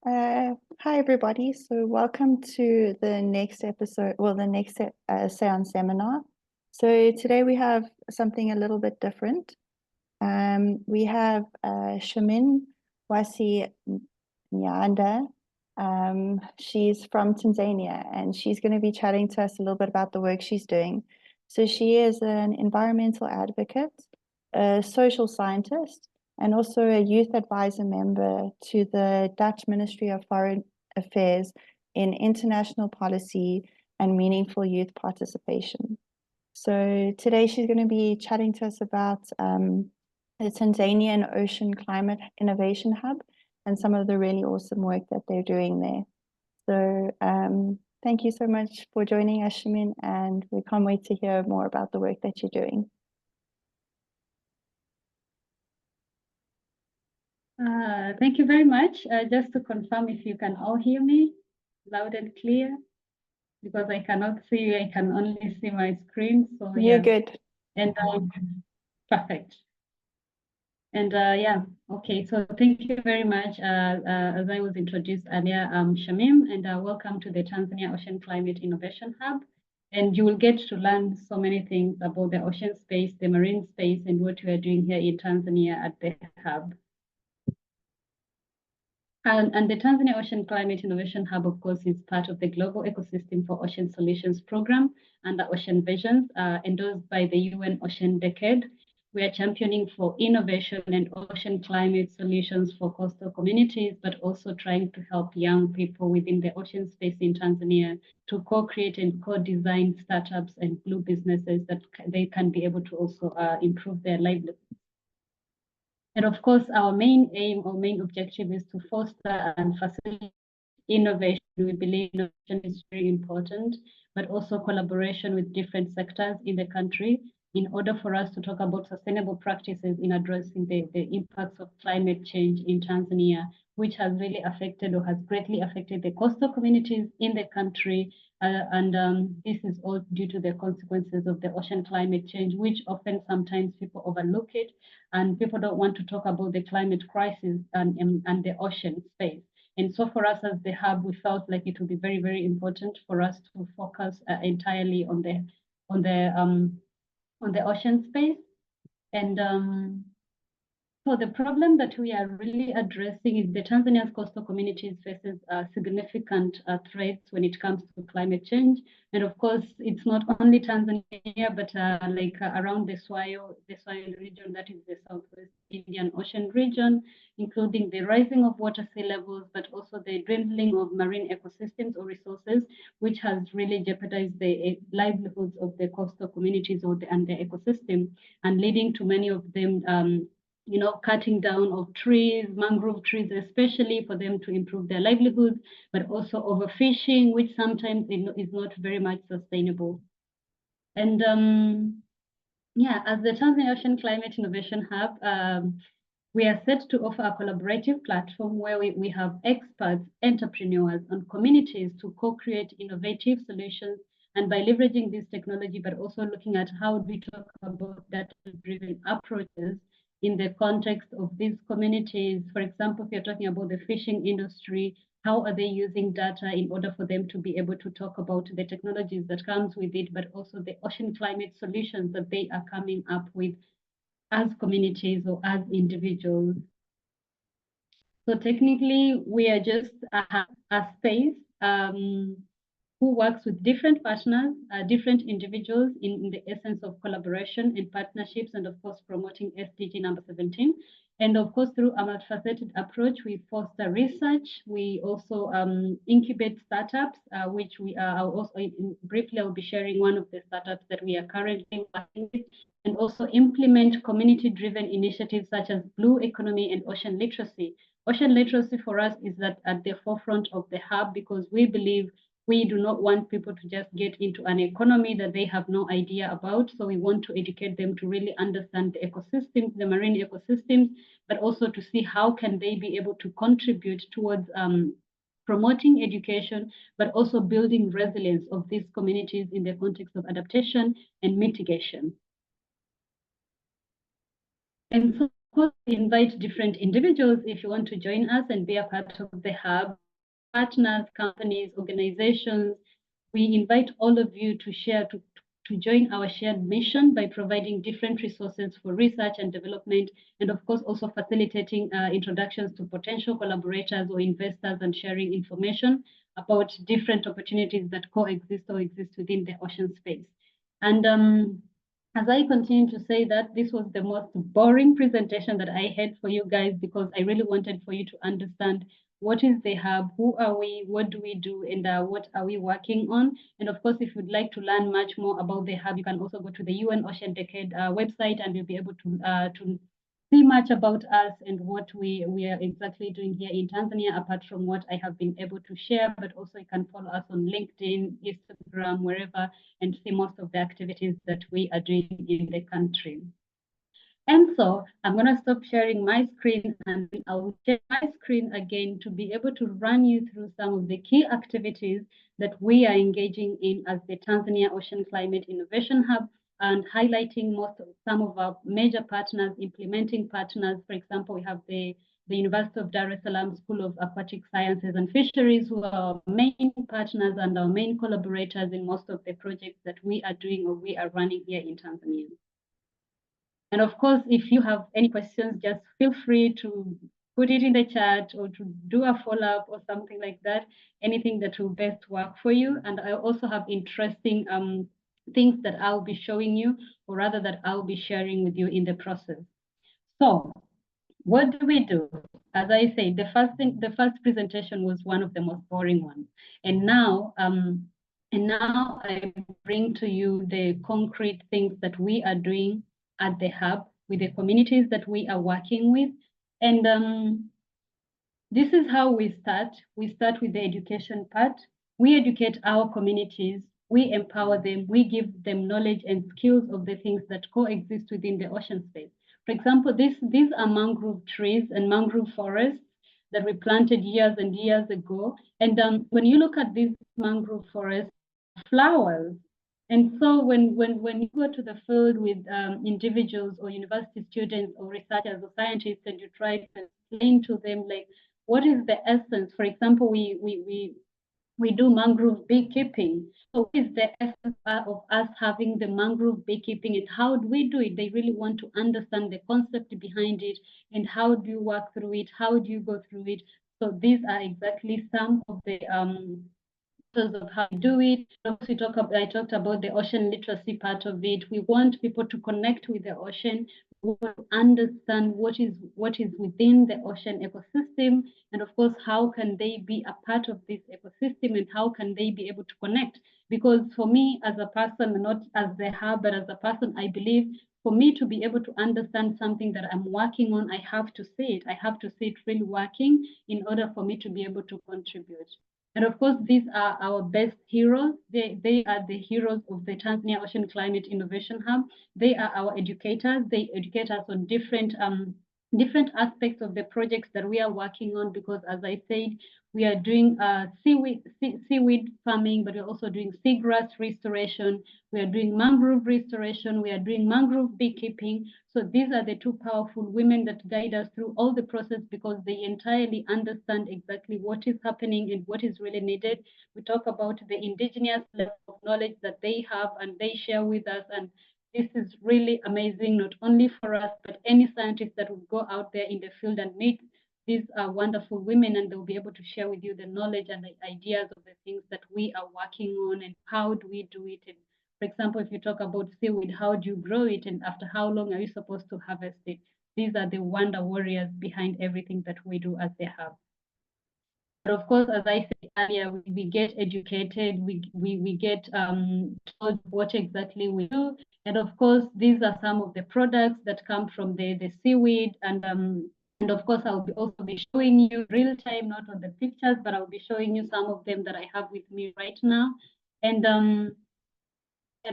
Hi everybody. So welcome to the next episode, well, the next SAEON seminar. So today we have something a little bit different. We have Shamim, Wasii, Nyanda. She's from Tanzania and she's going to be chatting to us a little bit about the work she's doing. So she is an environmental advocate, a social scientist, and also a youth advisor member to the Dutch Ministry of Foreign Affairs in international policy and meaningful youth participation. So today she's going to be chatting to us about the Tanzanian Ocean Climate Innovation Hub and some of the really awesome work that they're doing there. So thank you so much for joining us, Shamim, and we can't wait to hear more about the work that you're doing. Thank you very much. Just to confirm if you can all hear me loud and clear, because I cannot see you, I can only see my screen. So You're good. And perfect. And yeah, okay. So thank you very much. As I was introduced earlier, I'm Shamim, and welcome to the Tanzania Ocean Climate Innovation Hub. And you will get to learn so many things about the ocean space, the marine space, and what we are doing here in Tanzania at the hub. And the Tanzania Ocean Climate Innovation Hub, of course, is part of the Global Ecosystem for Ocean Solutions Program and the Ocean Visions, endorsed by the UN Ocean Decade. We are championing for innovation and ocean climate solutions for coastal communities, but also trying to help young people within the ocean space in Tanzania to co-create and co-design startups and blue businesses that they can be able to also improve their livelihoods. And of course, our main aim or main objective is to foster and facilitate innovation. We believe innovation is very important, but also collaboration with different sectors in the country in order for us to talk about sustainable practices in addressing the impacts of climate change in Tanzania, which has really affected or has greatly affected the coastal communities in the country. This is all due to the consequences of the ocean climate change, which often sometimes people overlook it, and people don't want to talk about the climate crisis and the ocean space. And so for us as the hub, we felt like it would be very, very important for us to focus entirely on the ocean space. And so the problem that we are really addressing is the Tanzania's coastal communities faces significant threats when it comes to climate change. And of course, it's not only Tanzania, but around the SAEON region, that is the Southwest Indian Ocean region, including the rising of water sea levels, but also the dwindling of marine ecosystems or resources, which has really jeopardized the livelihoods of the coastal communities and the ecosystem, and leading to many of them cutting down of trees, mangrove trees, especially for them to improve their livelihoods, but also overfishing, which sometimes is not very much sustainable. And as the Tanzania Ocean Climate Innovation Hub, we are set to offer a collaborative platform where we have experts, entrepreneurs, and communities to co-create innovative solutions. And by leveraging this technology, but also looking at how we talk about data-driven approaches in the context of these communities. For example, if you're talking about the fishing industry, how are they using data in order for them to be able to talk about the technologies that comes with it, but also the ocean climate solutions that they are coming up with as communities or as individuals. So technically, we are just a space who works with different partners, different individuals in the essence of collaboration and partnerships, and of course, promoting SDG number 17. And of course, through a multifaceted approach, we foster research. We also incubate startups, which we are also, briefly, I'll be sharing one of the startups that we are currently working with, and also implement community-driven initiatives such as blue economy and ocean literacy. Ocean literacy for us is at the forefront of the hub, because we believe we do not want people to just get into an economy that they have no idea about. So we want to educate them to really understand the ecosystems, the marine ecosystems, but also to see how can they be able to contribute towards promoting education, but also building resilience of these communities in the context of adaptation and mitigation. And so course, we invite different individuals if you want to join us and be a part of the hub, partners, companies, organizations. We invite all of you to share, to join our shared mission by providing different resources for research and development, and of course also facilitating introductions to potential collaborators or investors and sharing information about different opportunities that coexist or exist within the ocean space. And as I continue to say that, this was the most boring presentation that I had for you guys, because I really wanted for you to understand what is the hub, who are we, what do we do, and what are we working on. And of course, if you'd like to learn much more about the hub, you can also go to the UN Ocean Decade website, and you'll be able to see much about us and what we are exactly doing here in Tanzania, apart from what I have been able to share. But also you can follow us on LinkedIn, Instagram, wherever, and see most of the activities that we are doing in the country. And so I'm going to stop sharing my screen, and I'll share my screen again to be able to run you through some of the key activities that we are engaging in as the Tanzania Ocean Climate Innovation Hub, and highlighting some of our major partners, implementing partners. For example, we have the University of Dar es Salaam School of Aquatic Sciences and Fisheries, who are our main partners and our main collaborators in most of the projects that we are doing or we are running here in Tanzania. And of course, if you have any questions, just feel free to put it in the chat or to do a follow-up or something like that, anything that will best work for you. And I also have interesting things that I'll be showing you, or rather that I'll be sharing with you in the process. So what do we do? As I say, the first presentation was one of the most boring ones. And now I bring to you the concrete things that we are doing at the hub with the communities that we are working with. And this is how we start. We start with the education part. We educate our communities, we empower them, we give them knowledge and skills of the things that coexist within the ocean space. For example, these are mangrove trees and mangrove forests that we planted years and years ago. And when you look at these mangrove forests, flowers. And so when you go to the field with individuals or university students or researchers or scientists, and you try to explain to them, like, what is the essence? For example, we do mangrove beekeeping. So what is the essence of us having the mangrove beekeeping, and how do we do it? They really want to understand the concept behind it, and how do you work through it? How do you go through it? So these are exactly some of the of how we do it. I talked about the ocean literacy part of it. We want people to connect with the ocean. We want to understand what is within the ocean ecosystem, and of course, how can they be a part of this ecosystem, and how can they be able to connect? Because for me, as a person, not as the hub, but as a person, I believe for me to be able to understand something that I'm working on, I have to see it. I have to see it really working in order for me to be able to contribute. And of course, these are our best heroes. They are the heroes of the Tanzania Ocean Climate Innovation Hub. They are our educators. They educate us on different aspects of the projects that we are working on, because as I said, we are doing seaweed farming, but we're also doing seagrass restoration. We are doing mangrove restoration. We are doing mangrove beekeeping. So these are the two powerful women that guide us through all the process, because they entirely understand exactly what is happening and what is really needed. We talk about the indigenous level of knowledge that they have and they share with us. And this is really amazing, not only for us, but any scientist that will go out there in the field and meet these are wonderful women, and they'll be able to share with you the knowledge and the ideas of the things that we are working on and how do we do it. And for example, if you talk about seaweed, how do you grow it, and after how long are you supposed to harvest it? These are the wonder warriors behind everything that we do as the hub. But of course, as I said earlier, we get educated, we get told what exactly we do. And of course, these are some of the products that come from the seaweed. And of course, I'll also be showing you real time, not on the pictures, but I'll be showing you some of them that I have with me right now. And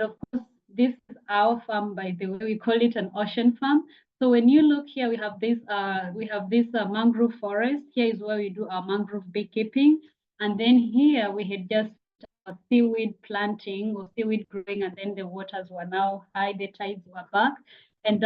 of course, this is our farm, by the way. We call it an ocean farm. So when you look here, we have this mangrove forest. Here is where we do our mangrove beekeeping. And then here we had just seaweed planting or seaweed growing, and then the waters were now high, the tides were back. And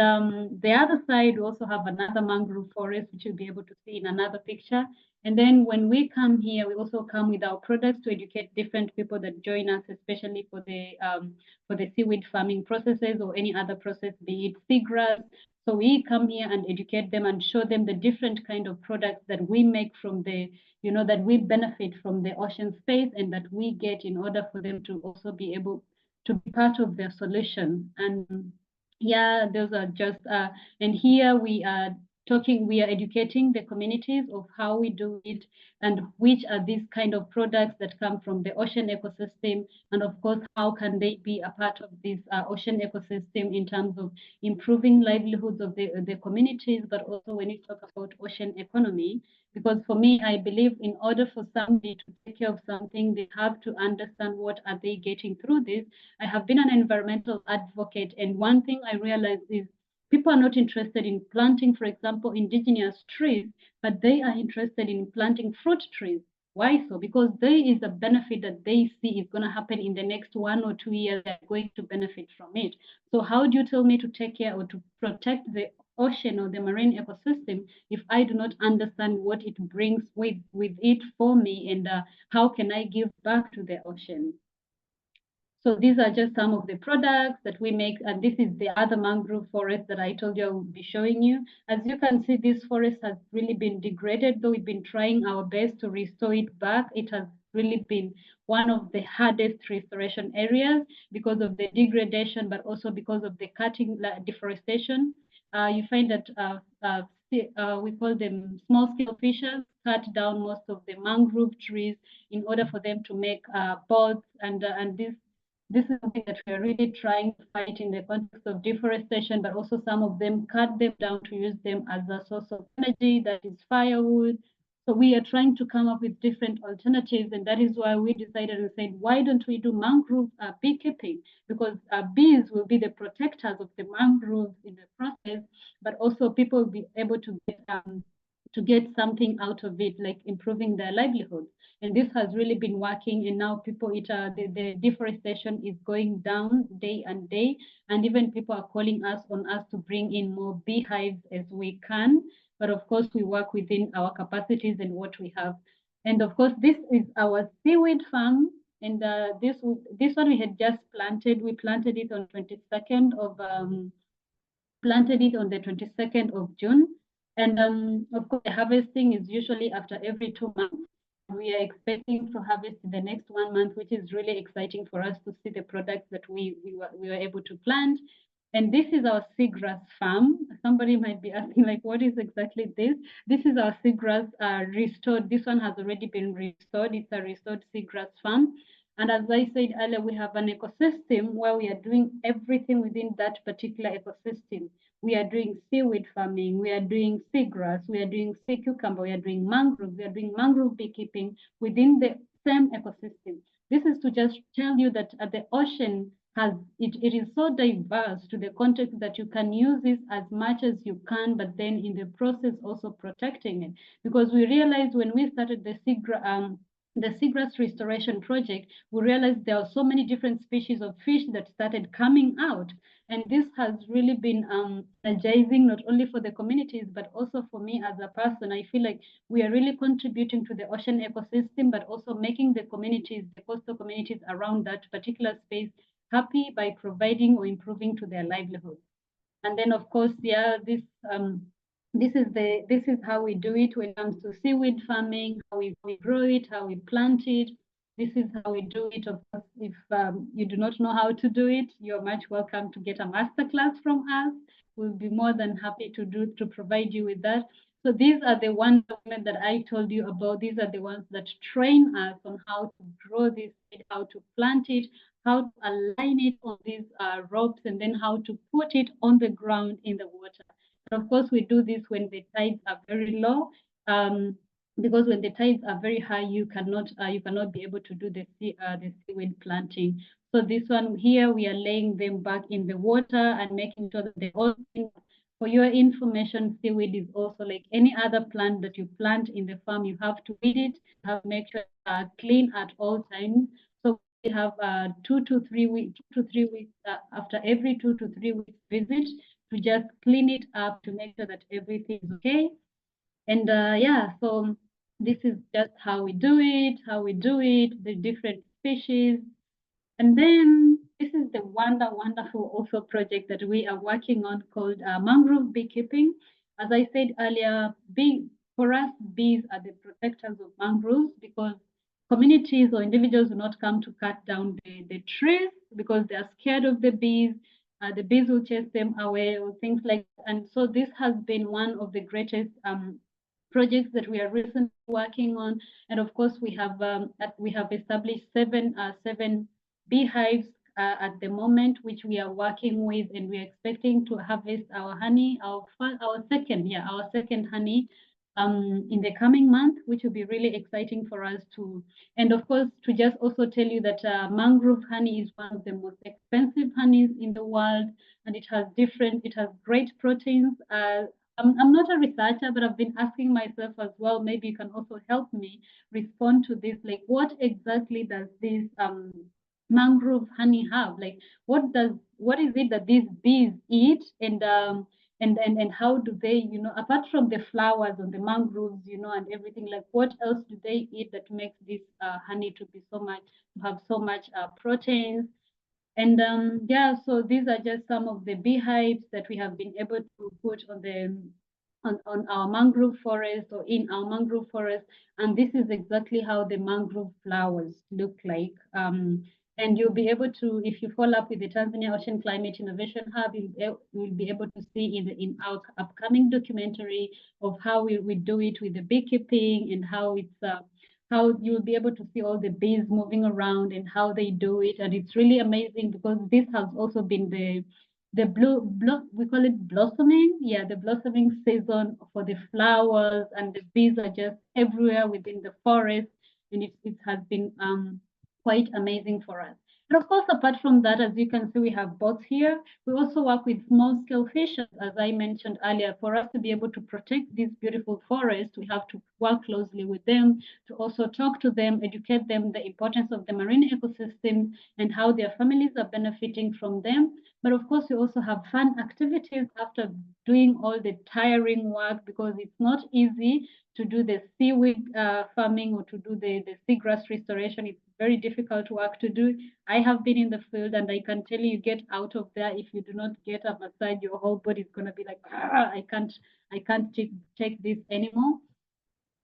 the other side, we also have another mangrove forest, which you'll be able to see in another picture. And then when we come here, we also come with our products to educate different people that join us, especially for the seaweed farming processes or any other process, be it seagrass. So we come here and educate them and show them the different kind of products that we make from the, that we benefit from the ocean space and that we get in order for them to also be able to be part of their solution. And yeah, those are just, and here we are educating the communities of how we do it and which are these kind of products that come from the ocean ecosystem. And of course, how can they be a part of this ocean ecosystem in terms of improving livelihoods of the communities, but also when you talk about ocean economy, because for me, I believe in order for somebody to take care of something, they have to understand what are they getting through this. I have been an environmental advocate, and one thing I realized is people are not interested in planting, for example, indigenous trees, but they are interested in planting fruit trees. Why so? Because there is a benefit that they see is going to happen in the next 1 or 2 years. They're going to benefit from it. So how do you tell me to take care or to protect the ocean or the marine ecosystem if I do not understand what it brings with it for me, and how can I give back to the ocean? So these are just some of the products that we make. And this is the other mangrove forest that I told you I would be showing you. As you can see, this forest has really been degraded, though we've been trying our best to restore it back. It has really been one of the hardest restoration areas because of the degradation, but also because of the cutting, deforestation. You find that we call them small-scale fishers cut down most of the mangrove trees in order for them to make boats, and this is something that we are really trying to fight in the context of deforestation, but also some of them cut them down to use them as a source of energy, that is firewood. So we are trying to come up with different alternatives, and that is why we decided and said, why don't we do mangrove beekeeping? Because bees will be the protectors of the mangroves in the process, but also people will be able to get something out of it, like improving their livelihood. And this has really been working, and now people, the deforestation is going down day and day, and even people are calling us on us to bring in more beehives as we can. But of course, we work within our capacities and what we have. And of course, this is our seaweed farm. And this one we had just planted. We planted it on 22nd of planted it on the 22nd of June. And of course, the harvesting is usually after every 2 months. We are expecting to harvest in the next 1 month, which is really exciting for us to see the products that we were able to plant. And this is our seagrass farm. Somebody might be asking, like, what is exactly this? This is our seagrass restored. This one has already been restored. It's a restored seagrass farm. And as I said earlier, we have an ecosystem where we are doing everything within that particular ecosystem. We are doing seaweed farming, we are doing seagrass, we are doing sea cucumber, we are doing mangrove, we are doing mangrove beekeeping within the same ecosystem. This is to just tell you that the ocean it is so diverse to the context that you can use this as much as you can, but then in the process also protecting it. Because we realized when we started the seagrass restoration project, we realized there are so many different species of fish that started coming out. And this has really been energizing, not only for the communities, but also for me as a person. I feel like we are really contributing to the ocean ecosystem, but also making the communities, the coastal communities around that particular space happy by providing or improving to their livelihood. And then of course, yeah, this is how we do it when it comes to seaweed farming, how we grow it, how we plant it. This is how we do it. Of course, if you do not know how to do it, you're much welcome to get a masterclass from us. We'll be more than happy to provide you with that. So these are the ones that I told you about. These are the ones that train us on how to grow this, how to plant it, how to align it on these ropes, and then how to put it on the ground in the water. And of course, we do this when the tides are very low, because when the tides are very high, you cannot be able to do the seaweed planting. So this one here, we are laying them back in the water and making sure that they all. For your information, seaweed is also like any other plant that you plant in the farm. You have to weed it, you have to make sure it's clean at all times. So we have 2 to 3 weeks, after every 2 to 3 weeks visit, to just clean it up to make sure that everything is okay. And yeah, so this is just how we do it, the different species. And then this is the wonderful also project that we are working on called mangrove beekeeping. As I said earlier, for us, bees are the protectors of mangroves because communities or individuals do not come to cut down the trees because they are scared of the bees. The bees will chase them away or things like that. And so this has been one of the greatest projects that we are recently working on. And of course, we have established seven beehives at the moment, which we are working with, and we're expecting to harvest our honey, our second honey in the coming month, which will be really exciting for us to. And of course, to just also tell you that mangrove honey is one of the most expensive honeys in the world, and it has great proteins. I'm not a researcher, but I've been asking myself as well, maybe you can also help me respond to this. Like, what exactly does this mangrove honey have? Like, what is it that these bees eat? And how do they, apart from the flowers on the mangroves, and everything, like what else do they eat that makes this honey to have so much proteins? And yeah, so these are just some of the beehives that we have been able to put on our mangrove forest or in our mangrove forest. And this is exactly how the mangrove flowers look like. And you'll be able to, if you follow up with the Tanzania Ocean Climate Innovation Hub, you'll be able to see in our upcoming documentary of how we do it with the beekeeping and how you'll be able to see all the bees moving around and how they do it. And it's really amazing because this has also been we call it blossoming. Yeah, the blossoming season for the flowers, and the bees are just everywhere within the forest. And it has been quite amazing for us. And of course, apart from that, as you can see, we have boats here. We also work with small scale fishers, as I mentioned earlier. For us to be able to protect these beautiful forests, we have to work closely with them, to also talk to them, educate them the importance of the marine ecosystem and how their families are benefiting from them. But of course, we also have fun activities after doing all the tiring work, because it's not easy to do the seaweed farming or to do the seagrass restoration. It's very difficult work to do. I have been in the field, and I can tell you, get out of there if you do not get a massage, your whole body is going to be like, I can't take this anymore.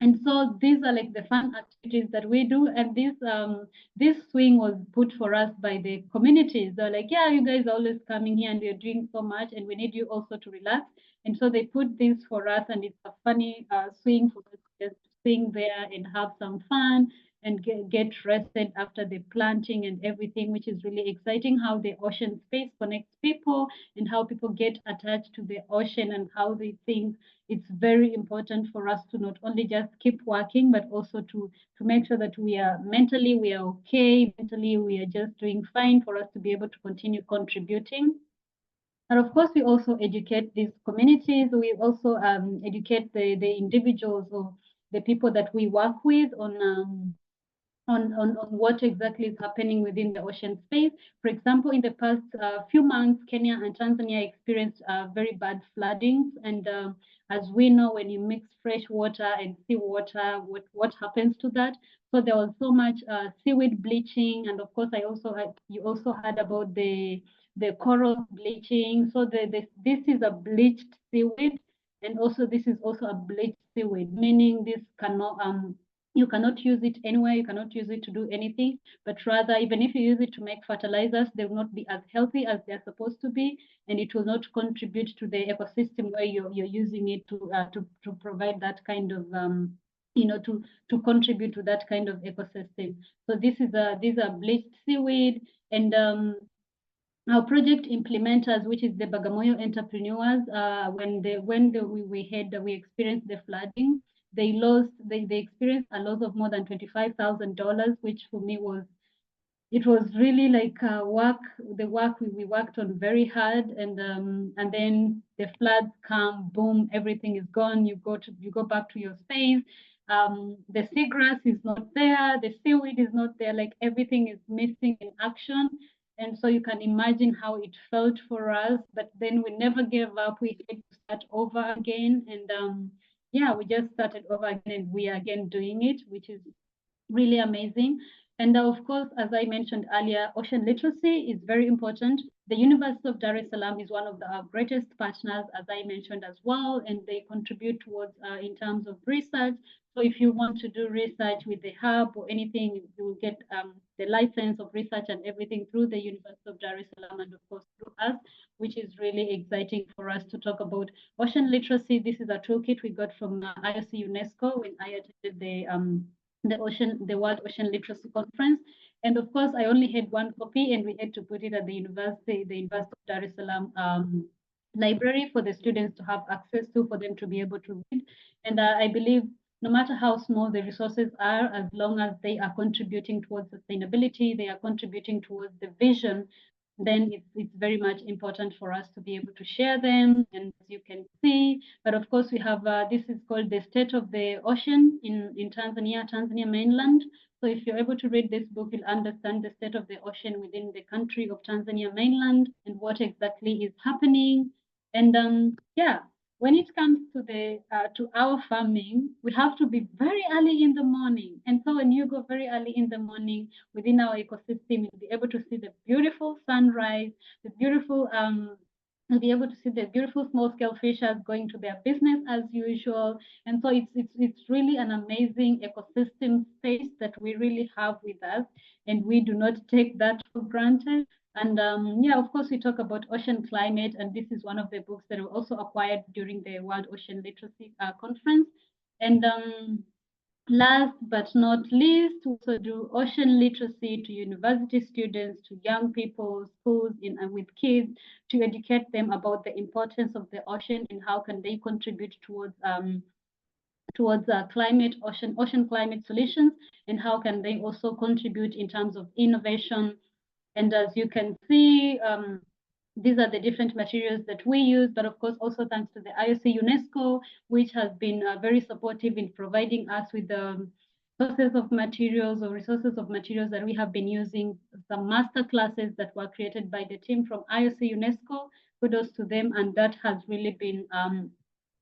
And so these are like the fun activities that we do. And this swing was put for us by the communities. They're like, yeah, you guys are always coming here and we're doing so much, and we need you also to relax. And so they put this for us, and it's a funny swing for us to just swing there and have some fun and get rested after the planting and everything, which is really exciting how the ocean space connects people and how people get attached to the ocean and how they think it's very important for us to not only just keep working, but also to make sure that we are okay, mentally we are just doing fine for us to be able to continue contributing. And of course, we also educate these communities. We also educate the individuals or the people that we work with on what exactly is happening within the ocean space. For example, in the past few months, Kenya and Tanzania experienced very bad floodings. And as we know, when you mix fresh water and seawater, what happens to that? So there was so much seaweed bleaching. And of course, you also heard about the coral bleaching. So this is a bleached seaweed. And also, this is also a bleached seaweed, meaning this cannot you cannot use it anywhere, you cannot use it to do anything, but rather, even if you use it to make fertilizers, they will not be as healthy as they're supposed to be, and it will not contribute to the ecosystem where you're using it to provide that kind of to contribute to that kind of ecosystem. So these are bleached seaweed. And our project implementers, which is the Bagamoyo entrepreneurs, we experienced the flooding, they experienced a loss of more than $25,000, which for me was really like the work we worked on very hard. And then the floods come, boom, everything is gone. You go back to your space. The seagrass is not there, the seaweed is not there, like everything is missing in action. And so you can imagine how it felt for us, but then we never gave up. We had to start over again. And yeah, we just started over again and we are again doing it, which is really amazing. And of course, as I mentioned earlier, ocean literacy is very important. The University of Dar es Salaam is one of our greatest partners, as I mentioned as well, and they contribute towards in terms of research. So if you want to do research with the hub or anything, you will get the license of research and everything through the University of Dar es Salaam and of course through us, which is really exciting for us to talk about ocean literacy. This is a toolkit we got from IOC UNESCO when I attended the World Ocean Literacy Conference. And of course, I only had one copy and we had to put it at the University of Dar es Salaam library for the students to have access to, for them to be able to read. And I believe no matter how small the resources are, as long as they are contributing towards sustainability, they are contributing towards the vision, then it's very much important for us to be able to share them. And as you can see, but of course we have, this is called the State of the Ocean in Tanzania mainland. So if you're able to read this book, you'll understand the state of the ocean within the country of Tanzania mainland and what exactly is happening. And yeah, when it comes to the to our farming, we have to be very early in the morning. And so when you go very early in the morning within our ecosystem, you'll be able to see the beautiful sunrise, the beautiful you'll be able to see the beautiful small-scale fishers going to their business as usual. And so it's really an amazing ecosystem space that we really have with us, and we do not take that for granted. And yeah, of course, we talk about ocean climate, and this is one of the books that were also acquired during the World Ocean Literacy Conference. And last but not least, we also do ocean literacy to university students, to young people, schools, with kids, to educate them about the importance of the ocean and how can they contribute towards ocean climate solutions, and how can they also contribute in terms of innovation. And as you can see, these are the different materials that we use, but of course, also thanks to the IOC UNESCO, which has been very supportive in providing us with the sources of materials or resources of materials that we have been using, some master classes that were created by the team from IOC UNESCO. Kudos to them, and that has really been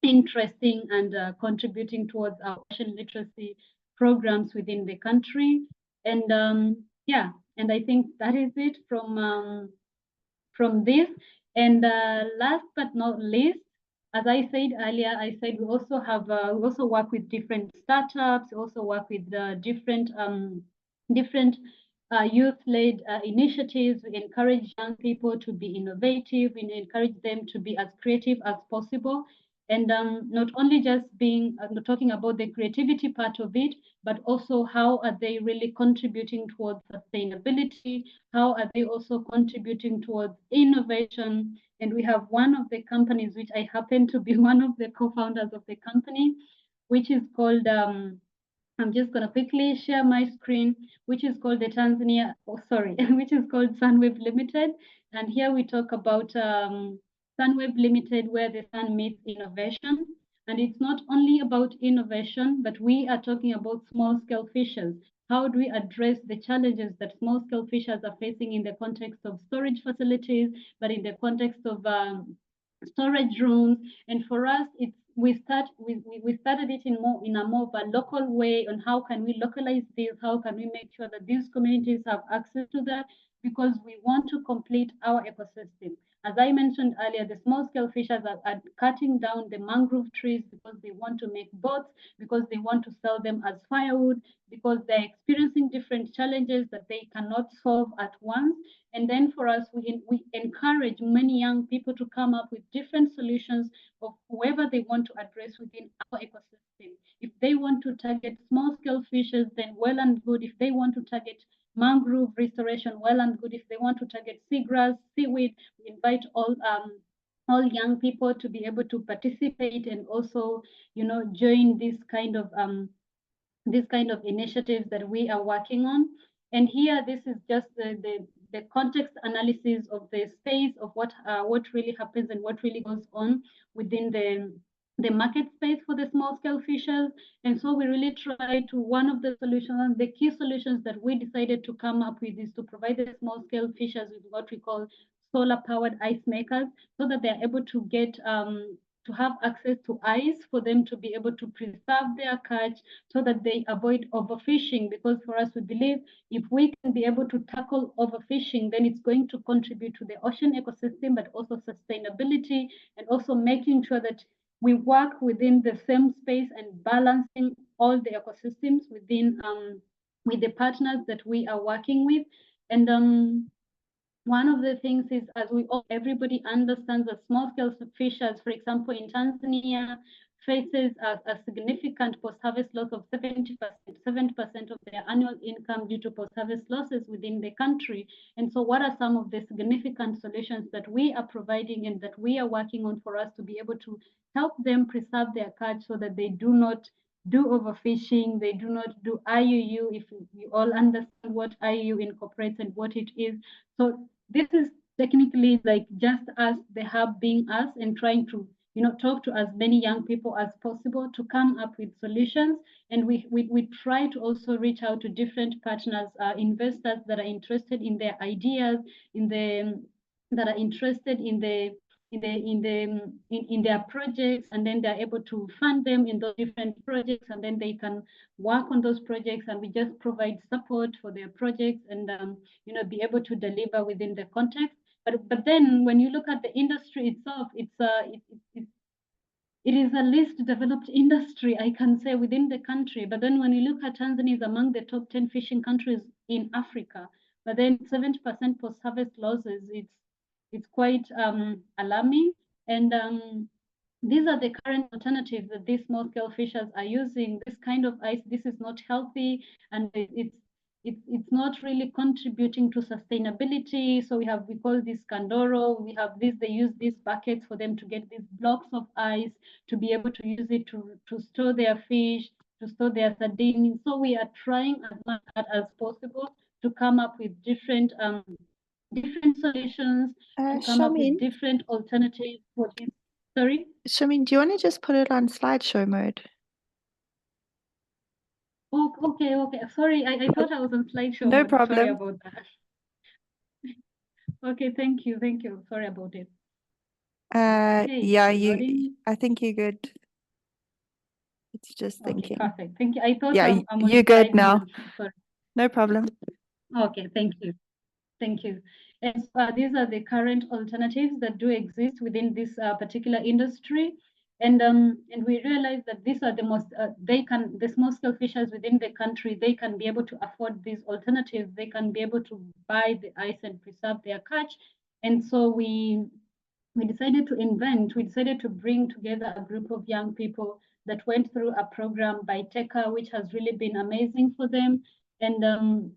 interesting and contributing towards our ocean literacy programs within the country. And yeah, and I think that is it from this. And last but not least, as I said earlier, I said we also have we also work with different startups, we also work with different youth-led initiatives. We encourage young people to be innovative. We encourage them to be as creative as possible. And not only just being talking about the creativity part of it, but also how are they really contributing towards sustainability? How are they also contributing towards innovation? And we have one of the companies, which I happen to be one of the co-founders of the company, which is called I'm just going to quickly share my screen, which is called which is called Sunwave Limited. And here we talk about Sunwave Limited, where the sun meets innovation. And it's not only about innovation, but we are talking about small-scale fishers. How do we address the challenges that small-scale fishers are facing in the context of storage facilities, but in the context of storage rooms? And for us, we started it in a more of a local way on how can we localize this, how can we make sure that these communities have access to that, because we want to complete our ecosystem. As I mentioned earlier, the small scale fishers are cutting down the mangrove trees because they want to make boats, because they want to sell them as firewood, because they're experiencing different challenges that they cannot solve at once. And then for us, we encourage many young people to come up with different solutions of whoever they want to address within our ecosystem. If they want to target small scale fishes, then well and good. If they want to target mangrove restoration, well and good. If they want to target seagrass, seaweed, we invite all young people to be able to participate and also, join this kind of initiatives that we are working on. And here, this is just the context analysis of the space of what really happens and what really goes on within the market space for the small scale fishers. And so we really try to, one of the solutions, the key solutions that we decided to come up with is to provide the small scale fishers with what we call solar powered ice makers, so that they're able to get to have access to ice for them to be able to preserve their catch, so that they avoid overfishing. Because for us, we believe if we can be able to tackle overfishing, then it's going to contribute to the ocean ecosystem, but also sustainability, and also making sure that we work within the same space and balancing all the ecosystems within with the partners that we are working with. And one of the things is, as we all, everybody understands that small scale fishers, for example, in Tanzania, faces a significant post-harvest loss of 70% of their annual income due to post-harvest losses within the country. And so what are some of the significant solutions that we are providing and that we are working on for us to be able to help them preserve their catch, so that they do not do overfishing, they do not do IUU, if you all understand what IUU incorporates and what it is. So this is technically like just us, the hub being us, and trying to talk to as many young people as possible to come up with solutions. And we try to also reach out to different partners, investors that are interested in their ideas, that are interested in their projects, and then they're able to fund them in those different projects, and then they can work on those projects, and we just provide support for their projects, and be able to deliver within the context. But then when you look at the industry itself, it is a least developed industry, I can say, within the country. But then when you look at Tanzania, is among the top 10 fishing countries in Africa. But then 70% post-harvest losses, it's quite alarming. And these are the current alternatives that these small-scale fishers are using. This kind of ice, this is not healthy, and it's not really contributing to sustainability. So we call this kandoro. We have this, they use these buckets for them to get these blocks of ice to be able to use it to store their fish, to store their sardines. So we are trying as much as possible to come up with different solutions, to come up with Shamim, different alternatives for this. Sorry? Shamim, do you want to just put it on slideshow mode? Oh, okay. Sorry, I thought I was on slideshow No mode. Sorry problem. about that. Okay, thank you. Sorry about it. Okay, Yeah, loading. I think you're good. It's just Okay, thinking. perfect. Thank you. I thought Yeah, I'm on you're good slide now. one. Sorry. No problem. Okay, thank you. And these are the current alternatives that do exist within this particular industry. And we realize that these are the most, the small scale fishers within the country, they can be able to afford these alternatives. They can be able to buy the ice and preserve their catch. And so we decided to bring together a group of young people that went through a program by TECA, which has really been amazing for them. And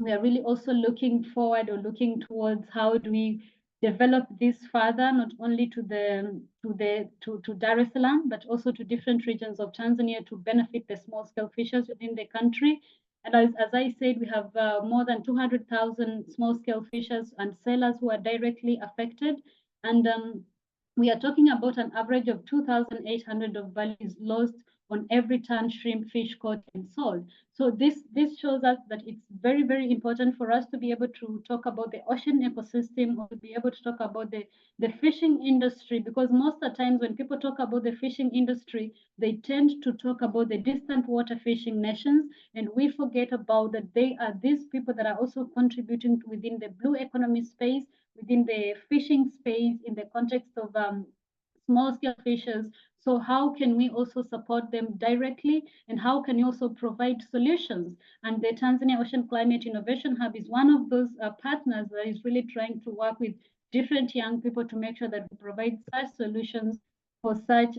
we are really also looking forward, or looking towards, how do we develop this further, not only to Dar es Salaam, but also to different regions of Tanzania, to benefit the small scale fishers within the country. And as I said, we have more than 200,000 small scale fishers and sellers who are directly affected. And we are talking about an average of 2,800 of values lost on every ton shrimp, fish caught and sold. So this shows us that it's very, very important for us to be able to talk about the ocean ecosystem, or to be able to talk about the fishing industry, because most of the times when people talk about the fishing industry, they tend to talk about the distant water fishing nations, and we forget about that they are these people that are also contributing within the blue economy space, within the fishing space, in the context of small scale fishers. So how can we also support them directly, and how can we also provide solutions? And the Tanzania Ocean Climate Innovation Hub is one of those partners that is really trying to work with different young people to make sure that we provide such solutions for such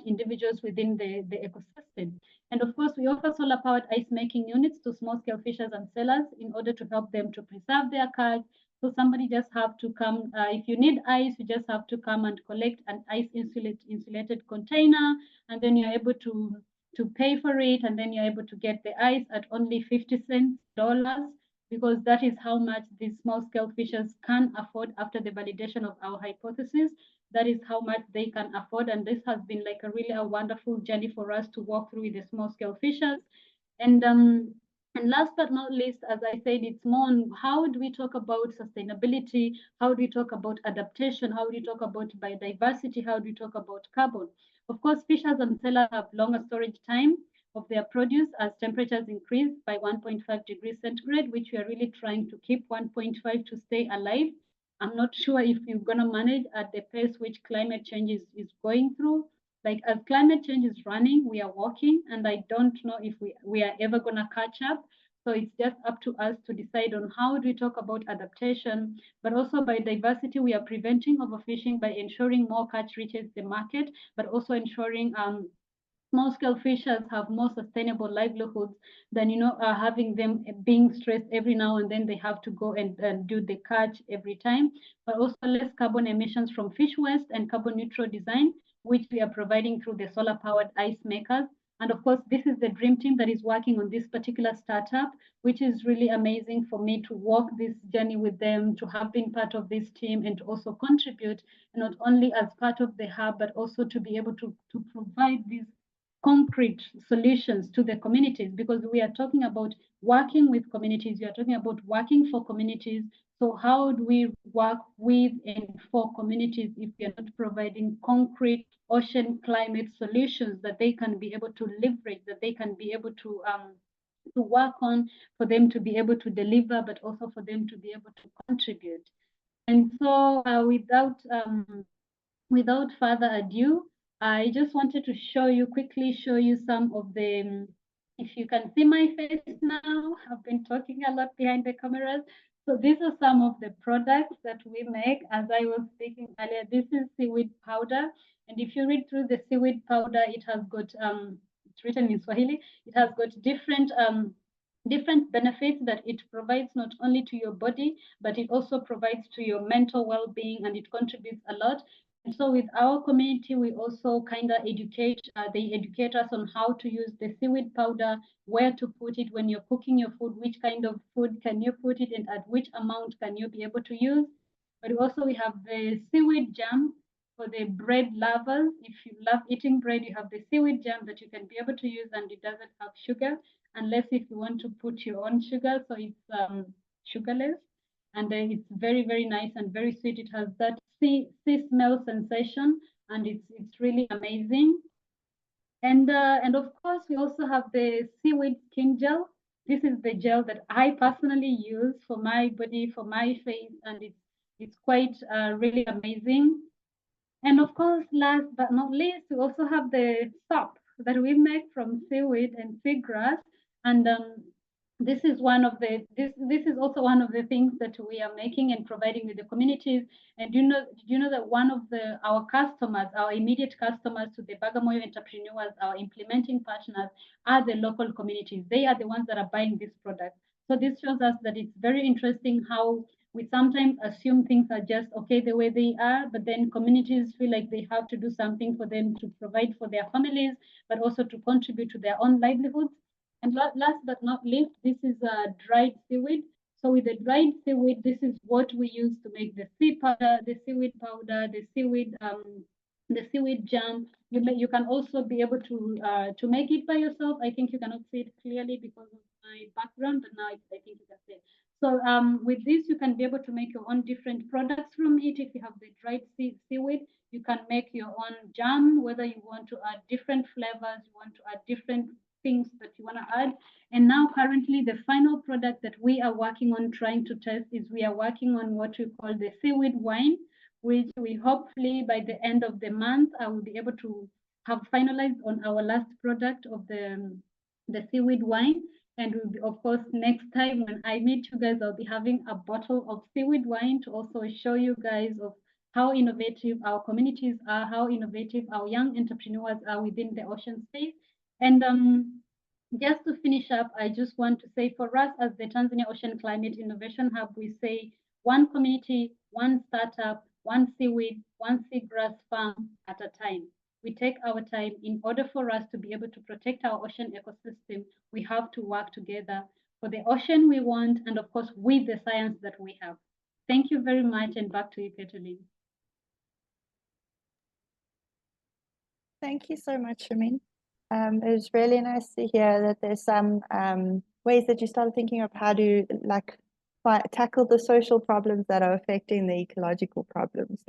individuals within the ecosystem. And of course, we offer solar-powered ice making units to small-scale fishers and sellers in order to help them to preserve their catch. So somebody just have to come, if you need ice, you just have to come and collect an ice insulated container, and then you're able to pay for it, and then you're able to get the ice at only 50 cents dollars, because that is how much these small-scale fishers can afford after the validation of our hypothesis. that is how much they can afford. And this has been like a really a wonderful journey for us to walk through with the small scale fishers. And last but not least, as I said, it's more on how do we talk about sustainability? How do we talk about adaptation? How do we talk about biodiversity? How do we talk about carbon? Of course, fishers and sellers have longer storage time of their produce as temperatures increase by 1.5 degrees centigrade, which we are really trying to keep 1.5 to stay alive. I'm not sure if you're going to manage at the pace which climate change is going through. Like as climate change is running, we are walking, and I don't know if we are ever going to catch up. So it's just up to us to decide on how do we talk about adaptation, but also biodiversity. We are preventing overfishing by ensuring more catch reaches the market, but also ensuring small scale fishers have more sustainable livelihoods than having them being stressed every now and then they have to go and do the catch every time, but also less carbon emissions from fish waste and carbon neutral design, which we are providing through the solar powered ice makers. And of course, this is the dream team that is working on this particular startup, which is really amazing for me to walk this journey with them, to have been part of this team, and to also contribute not only as part of the hub, but also to be able to provide these concrete solutions to the communities, because we are talking about working with communities, we are talking about working for communities. So how do we work with and for communities if we are not providing concrete ocean climate solutions that they can be able to leverage, that they can be able to work on, for them to be able to deliver, but also for them to be able to contribute. And so without further ado, I just wanted to quickly show you some of the, if you can see my face now, I've been talking a lot behind the cameras. So these are some of the products that we make. As I was speaking earlier, this is seaweed powder. And if you read through the seaweed powder, it has got, it's written in Swahili, it has got different benefits that it provides not only to your body, but it also provides to your mental well-being, and it contributes a lot. And so with our community, we also kind of educate, they educate us on how to use the seaweed powder, where to put it when you're cooking your food, which kind of food can you put it, and at which amount can you be able to use. But also we have the seaweed jam for the bread lovers. If you love eating bread, you have the seaweed jam that you can be able to use, and it doesn't have sugar, unless if you want to put your own sugar, so it's sugarless. And it's very, very nice and very sweet. It has that sea smell sensation, and it's really amazing. And of course, we also have the seaweed skin gel. This is the gel that I personally use for my body, for my face, and it's quite really amazing. And of course, last but not least, we also have the soap that we make from seaweed and seagrass. And this is one of the this is also one of the things that we are making and providing with the communities. And you know that one of our customers, our immediate customers to the Bagamoyo entrepreneurs, our implementing partners, are the local communities. They are the ones that are buying this product. So this shows us that it's very interesting how we sometimes assume things are just okay the way they are, but then communities feel like they have to do something for them to provide for their families, but also to contribute to their own livelihoods. And last but not least, this is dried seaweed. So with the dried seaweed, this is what we use to make the seaweed powder, the seaweed jam. You can also be able to make it by yourself. I think you cannot see it clearly because of my background, but now I think you can see it. So with this, you can be able to make your own different products from it. If you have the dried seaweed, you can make your own jam, whether you want to add different flavors, you want to add different things that you want to add. And now currently the final product that we are working on trying to test is we are working on what we call the seaweed wine, which we hopefully by the end of the month, I will be able to have finalized on our last product of the seaweed wine. And we'll be, of course, next time when I meet you guys, I'll be having a bottle of seaweed wine to also show you guys of how innovative our communities are, how innovative our young entrepreneurs are within the ocean space. And just to finish up, I just want to say for us as the Tanzania Ocean Climate Innovation Hub, we say one community, one startup, one seaweed, one seagrass farm at a time. We take our time. In order for us to be able to protect our ocean ecosystem, we have to work together for the ocean we want, and of course, with the science that we have. Thank you very much, and back to you, Kathleen. Thank you so much, Shamim. It was really nice to hear that there's some ways that you started thinking of how to like tackle the social problems that are affecting the ecological problems.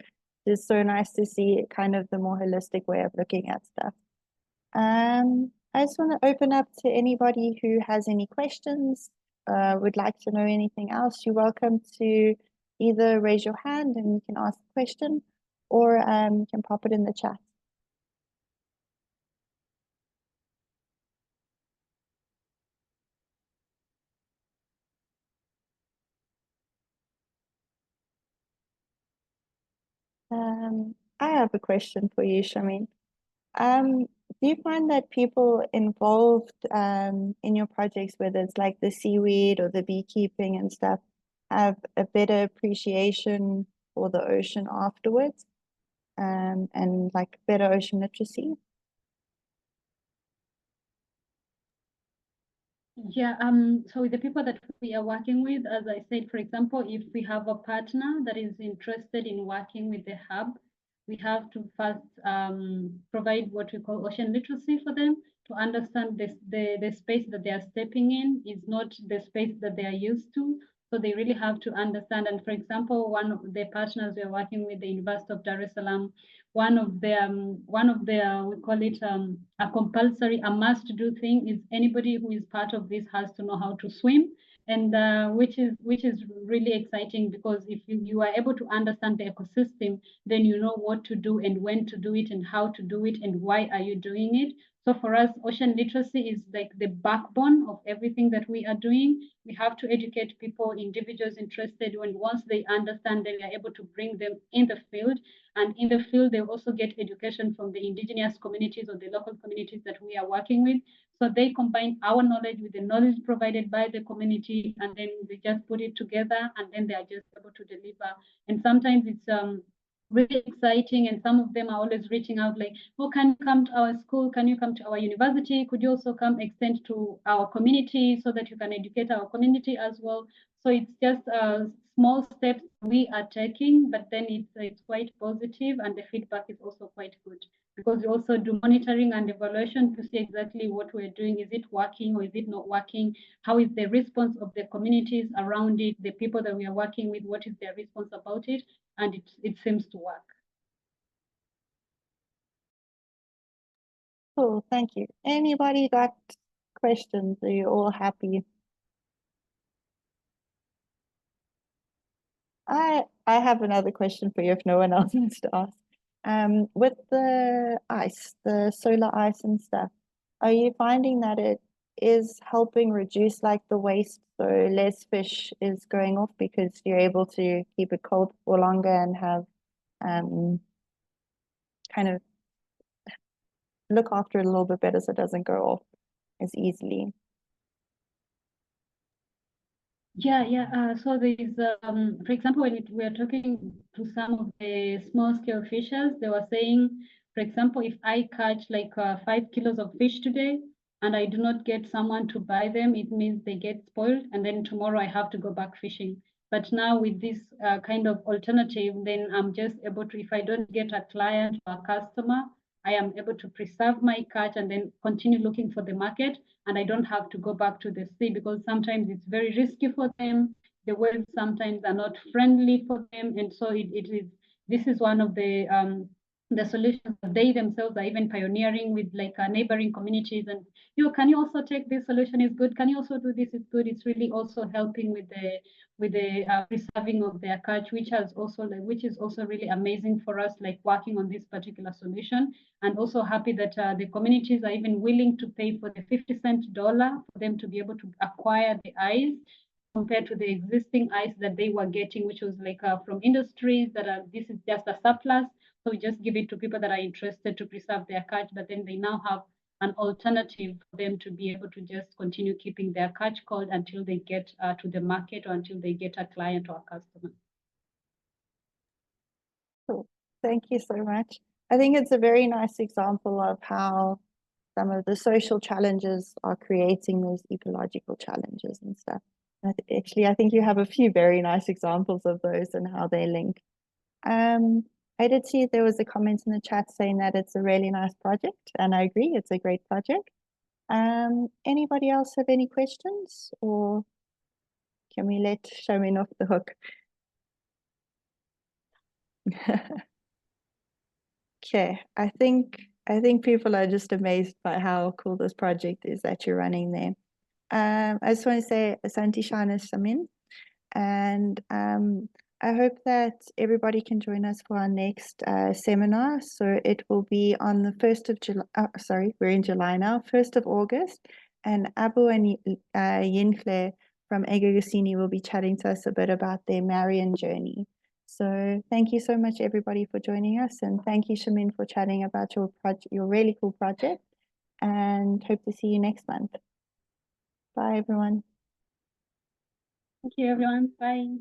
It's so nice to see kind of the more holistic way of looking at stuff. I just want to open up to anybody who has any questions, would like to know anything else. You're welcome to either raise your hand and you can ask a question, or you can pop it in the chat. I have a question for you, Shamin. Do you find that people involved in your projects, whether it's like the seaweed or the beekeeping and stuff, have a better appreciation for the ocean afterwards, and like better ocean literacy? Yeah, so with the people that we are working with, as I said, for example, if we have a partner that is interested in working with the hub, we have to first provide what we call ocean literacy for them to understand the space that they are stepping in is not the space that they are used to. So they really have to understand. And for example, one of the partners we are working with, the University of Dar es Salaam, one of the we call it a compulsory, a must-do thing is anybody who is part of this has to know how to swim, and which is really exciting, because if you are able to understand the ecosystem, then you know what to do and when to do it and how to do it and why are you doing it. So for us, ocean literacy is like the backbone of everything that we are doing. We have to educate people, individuals interested, and once they understand, then we are able to bring them in the field. And in the field, they also get education from the indigenous communities or the local communities that we are working with. So they combine our knowledge with the knowledge provided by the community, and then they just put it together, and then they are just able to deliver. And sometimes it's really exciting, and some of them are always reaching out like, oh, can you come to our school, can you come to our university, could you also come extend to our community so that you can educate our community as well. So it's just small steps we are taking, but then it's quite positive, and the feedback is also quite good, because we also do monitoring and evaluation to see exactly what we're doing. Is it working or is it not working? How is the response of the communities around it, the people that we are working with, what is their response about it? And it seems to work. Cool, thank you. Anybody got questions? Are you all happy? I have another question for you if no one else wants to ask. With the ice, the solar ice and stuff, are you finding that it is helping reduce like the waste, so less fish is going off because you're able to keep it cold for longer and have kind of look after it a little bit better so it doesn't go off as easily? Yeah. So there is, for example, when we are talking to some of the small scale fishers, they were saying, for example, if I catch like 5 kilos of fish today and I do not get someone to buy them, it means they get spoiled, and then tomorrow I have to go back fishing. But now with this kind of alternative, then I'm just able to, if I don't get a client or a customer, I am able to preserve my catch and then continue looking for the market, and I don't have to go back to the sea, because sometimes it's very risky for them. The waves sometimes are not friendly for them, and so it is. This is one of the solutions that they themselves are even pioneering with, like neighboring communities. And can you also take this solution? Is good. Can you also do this? Is good. It's really also helping with the preserving of their catch, which has also which is also really amazing for us, like working on this particular solution. And also happy that the communities are even willing to pay for the 50-cent dollar for them to be able to acquire the ice, compared to the existing ice that they were getting, which was like from industries that are, this is just a surplus. So we just give it to people that are interested to preserve their catch, but then they now have an alternative for them to be able to just continue keeping their catch cold until they get to the market, or until they get a client or a customer. Cool. Thank you so much. I think it's a very nice example of how some of the social challenges are creating those ecological challenges and stuff. Actually, I think you have a few very nice examples of those and how they link. I did see there was a comment in the chat saying that it's a really nice project, and I agree, it's a great project. Anybody else have any questions, or can we let Shamim off the hook? Okay, I think people are just amazed by how cool this project is that you're running there. I just want to say Asante Shana Shamim, and I hope that everybody can join us for our next seminar. So it will be on the 1st of July. Sorry, we're in July now, 1st of August, and Abu and Yinclair from Egagosini will be chatting to us a bit about their Marian journey. So thank you so much, everybody, for joining us, and thank you, Shamim, for chatting about your really cool project, and hope to see you next month. Bye, everyone. Thank you, everyone. Bye.